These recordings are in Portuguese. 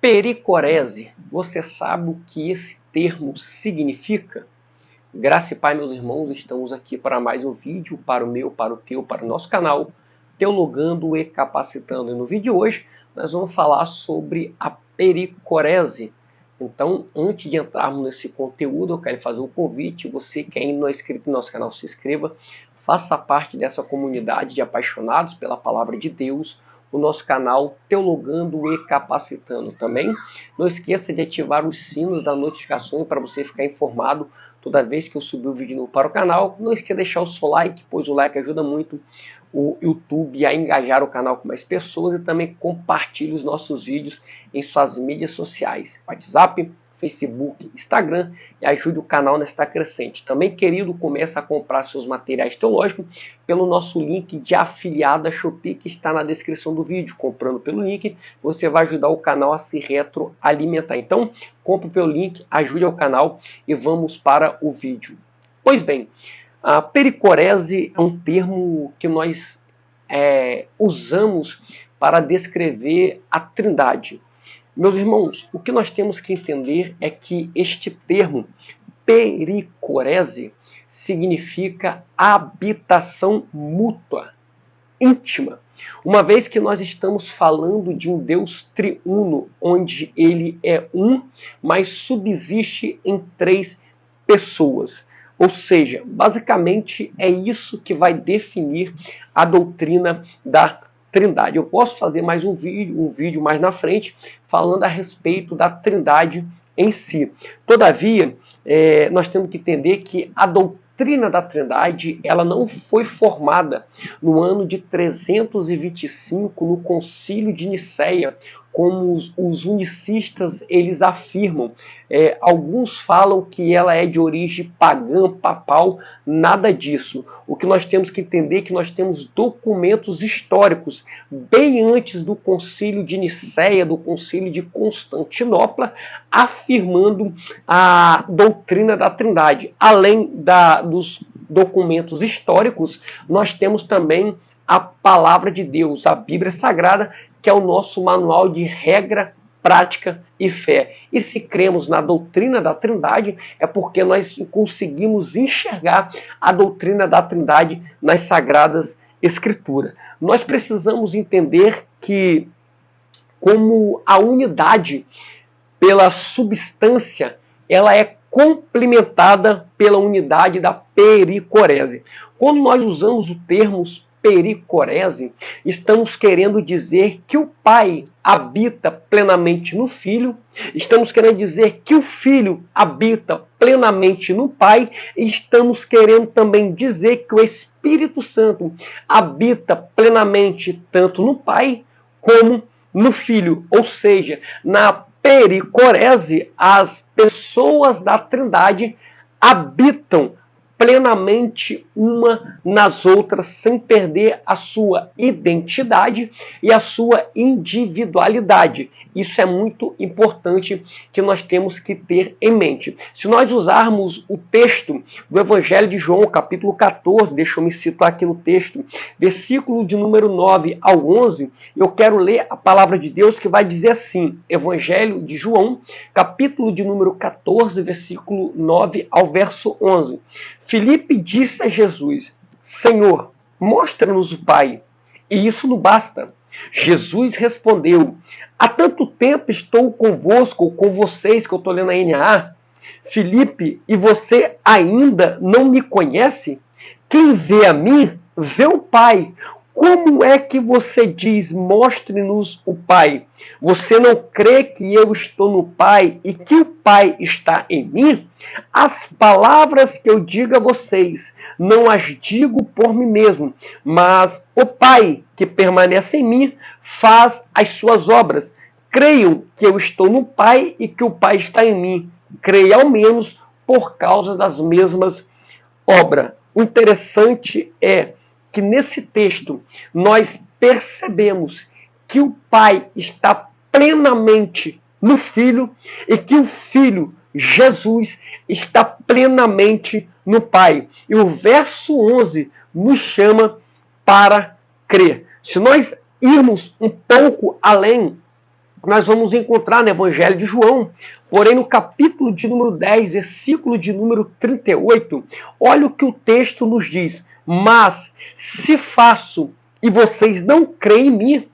Pericorese, você sabe o que esse termo significa? Graça e Pai, meus irmãos, estamos aqui para mais um vídeo, para o meu, para o teu, para o nosso canal, Teologando e Capacitando. E no vídeo de hoje, nós vamos falar sobre a pericorese. Então, antes de entrarmos nesse conteúdo, eu quero fazer um convite. Você que ainda não é inscrito no nosso canal, se inscreva. Faça parte dessa comunidade de apaixonados pela Palavra de Deus, o nosso canal Teologando e Capacitando. Também não esqueça de ativar os sinos da notificação para você ficar informado toda vez que eu subir o vídeo novo para o canal. Não esqueça de deixar o seu like, pois o like ajuda muito o YouTube a engajar o canal com mais pessoas, e também compartilhe os nossos vídeos em suas mídias sociais, WhatsApp, Facebook, Instagram, e ajude o canal nesta crescente. Também, querido, comece a comprar seus materiais teológicos pelo nosso link de afiliado da Shopee, que está na descrição do vídeo. Comprando pelo link, você vai ajudar o canal a se retroalimentar. Então, compre pelo link, ajude o canal e vamos para o vídeo. Pois bem, a pericorese é um termo que nós usamos para descrever a Trindade. Meus irmãos, o que nós temos que entender é que este termo, pericorese, significa habitação mútua, íntima. Uma vez que nós estamos falando de um Deus triuno, onde ele é um, mas subsiste em três pessoas. Ou seja, basicamente é isso que vai definir a doutrina da Trindade. Eu posso fazer mais um vídeo mais na frente, falando a respeito da Trindade em si. Todavia, nós temos que entender que a doutrina da Trindade, ela não foi formada no ano de 325, no Concílio de Nicéia, como os unicistas eles afirmam. Alguns falam que ela é de origem pagã, papal, nada disso. O que nós temos que entender é que nós temos documentos históricos bem antes do Concílio de Nicéia, do Concílio de Constantinopla, afirmando a doutrina da Trindade. Além dos documentos históricos, nós temos também a Palavra de Deus, a Bíblia Sagrada, que é o nosso manual de regra, prática e fé. E se cremos na doutrina da Trindade, é porque nós conseguimos enxergar a doutrina da Trindade nas Sagradas Escrituras. Nós precisamos entender que, como a unidade pela substância, ela é complementada pela unidade da pericorese. Quando nós usamos o termo pericorese, estamos querendo dizer que o Pai habita plenamente no Filho, estamos querendo dizer que o Filho habita plenamente no Pai, e estamos querendo também dizer que o Espírito Santo habita plenamente tanto no Pai como no Filho. Ou seja, na pericorese, as pessoas da Trindade habitam plenamente uma nas outras, sem perder a sua identidade e a sua individualidade. Isso é muito importante que nós temos que ter em mente. Se nós usarmos o texto do Evangelho de João, capítulo 14, deixa eu me citar aqui no texto, versículo de número 9 ao 11, eu quero ler a palavra de Deus que vai dizer assim, Evangelho de João, capítulo de número 14, versículo 9 ao verso 11. Filipe disse a Jesus, Senhor, mostra-nos o Pai, e isso não basta. Jesus respondeu, há tanto tempo estou convosco, ou com vocês, que eu estou lendo a NA, Filipe, e você ainda não me conhece? Quem vê a mim, vê o Pai. Como é que você diz, mostre-nos o Pai? Você não crê que eu estou no Pai e que o Pai está em mim? As palavras que eu digo a vocês, não as digo por mim mesmo, mas o Pai que permanece em mim faz as suas obras. Creiam que eu estou no Pai e que o Pai está em mim. Creia ao menos por causa das mesmas obras. O interessante é que nesse texto nós percebemos que o Pai está plenamente no Filho e que o Filho, Jesus, está plenamente no Pai. E o verso 11 nos chama para crer. Se nós irmos um pouco além nós vamos encontrar no Evangelho de João, porém no capítulo de número 10, versículo de número 38, olha o que o texto nos diz. Mas se faço e vocês não creem em mim,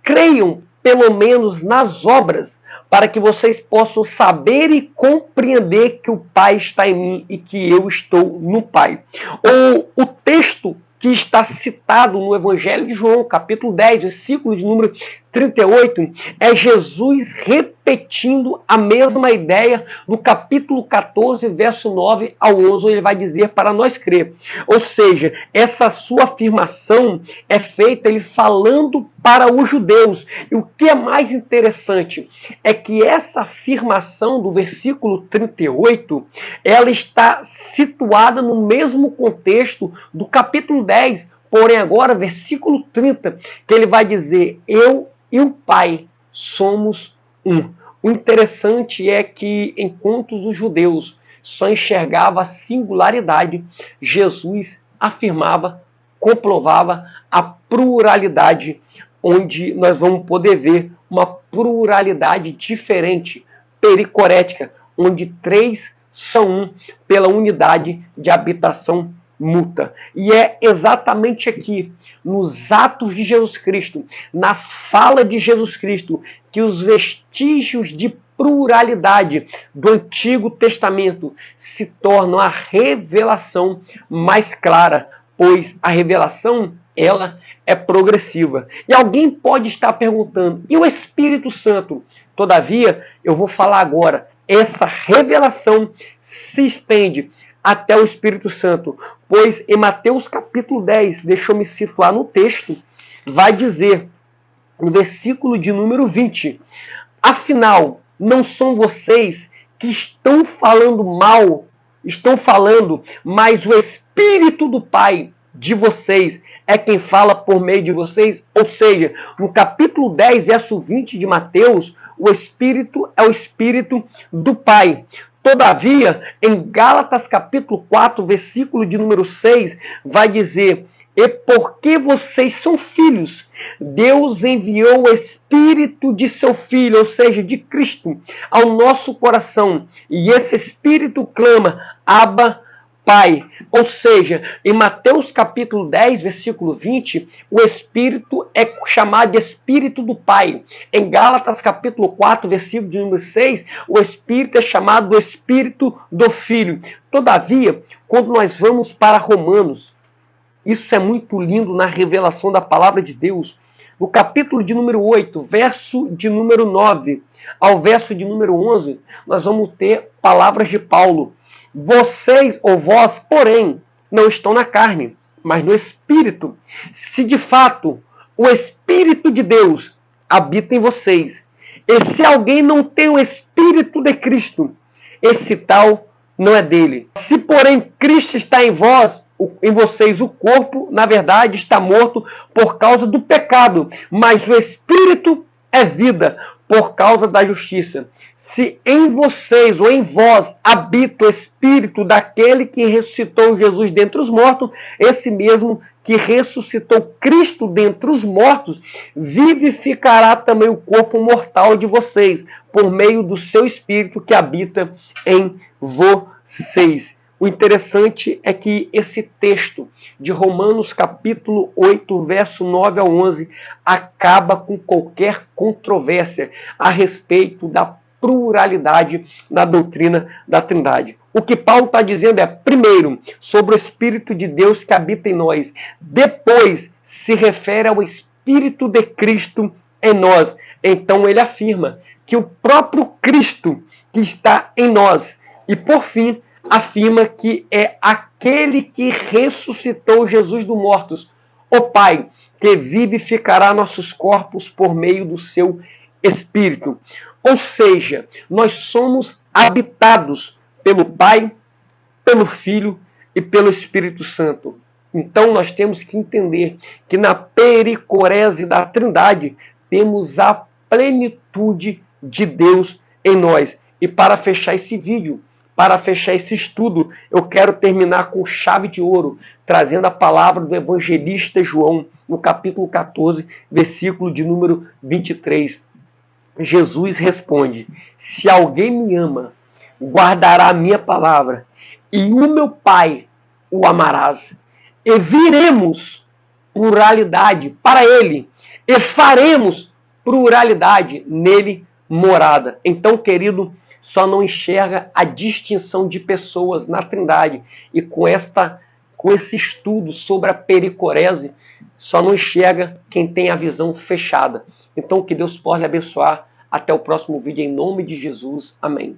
creiam pelo menos nas obras, para que vocês possam saber e compreender que o Pai está em mim e que eu estou no Pai. Ou o texto que está citado no Evangelho de João, capítulo 10, versículo de número 38, é Jesus repetindo a mesma ideia no capítulo 14, verso 9 ao 11, onde ele vai dizer para nós crer. Ou seja, essa sua afirmação é feita ele falando para os judeus. E o que é mais interessante é que essa afirmação do versículo 38, ela está situada no mesmo contexto do capítulo 10, porém agora, versículo 30, que ele vai dizer, eu e o Pai somos um. O interessante é que, enquanto os judeus só enxergavam a singularidade, Jesus afirmava, comprovava a pluralidade, onde nós vamos poder ver uma pluralidade diferente, pericorética, onde três são um pela unidade de habitação mútua. E é exatamente aqui, nos atos de Jesus Cristo, nas falas de Jesus Cristo, que os vestígios de pluralidade do Antigo Testamento se tornam a revelação mais clara, pois a revelação, ela é progressiva. E alguém pode estar perguntando, e o Espírito Santo? Todavia, eu vou falar agora, essa revelação se estende até o Espírito Santo, pois em Mateus capítulo 10, deixa eu me situar no texto, vai dizer, no versículo de número 20, afinal, não são vocês que estão falando mal, estão falando, mas o Espírito do Pai de vocês é quem fala por meio de vocês. Ou seja, no capítulo 10, verso 20 de Mateus, o Espírito é o Espírito do Pai. Todavia, em Gálatas capítulo 4, versículo de número 6, vai dizer, e porque vocês são filhos, Deus enviou o Espírito de seu Filho, ou seja, de Cristo, ao nosso coração. E esse Espírito clama, Abba, Pai. Ou seja, em Mateus capítulo 10, versículo 20, o Espírito é chamado de Espírito do Pai. Em Gálatas capítulo 4, versículo de número 6, o Espírito é chamado do Espírito do Filho. Todavia, quando nós vamos para Romanos, isso é muito lindo na revelação da palavra de Deus. No capítulo de número 8, verso de número 9 ao verso de número 11, nós vamos ter palavras de Paulo. Vocês, ou vós, porém, não estão na carne, mas no Espírito. Se de fato o Espírito de Deus habita em vocês, e se alguém não tem o Espírito de Cristo, esse tal não é dele. Se, porém, Cristo está em vós, em vocês, o corpo, na verdade, está morto por causa do pecado, mas o Espírito é vida por causa da justiça. Se em vocês ou em vós habita o Espírito daquele que ressuscitou Jesus dentre os mortos, esse mesmo que ressuscitou Cristo dentre os mortos, vivificará também o corpo mortal de vocês, por meio do seu Espírito que habita em vocês. O interessante é que esse texto de Romanos capítulo 8, verso 9 ao 11, acaba com qualquer controvérsia a respeito da pluralidade da doutrina da Trindade. O que Paulo está dizendo é, primeiro, sobre o Espírito de Deus que habita em nós. Depois, se refere ao Espírito de Cristo em nós. Então ele afirma que o próprio Cristo que está em nós. E por fim, afirma que é aquele que ressuscitou Jesus dos mortos, o Pai, que vivificará nossos corpos por meio do seu Espírito. Ou seja, nós somos habitados pelo Pai, pelo Filho e pelo Espírito Santo. Então nós temos que entender que na pericorese da Trindade temos a plenitude de Deus em nós. E para fechar esse vídeo, para fechar esse estudo, eu quero terminar com chave de ouro, trazendo a palavra do evangelista João, no capítulo 14, versículo de número 23. Jesus responde: se alguém me ama, guardará a minha palavra, e o meu Pai o amarás. E viremos, pluralidade, para ele, e faremos, pluralidade, nele morada. Então, querido, só não enxerga a distinção de pessoas na Trindade. E com esse estudo sobre a pericorese, só não enxerga quem tem a visão fechada. Então, que Deus possa lhe abençoar. Até o próximo vídeo, em nome de Jesus. Amém.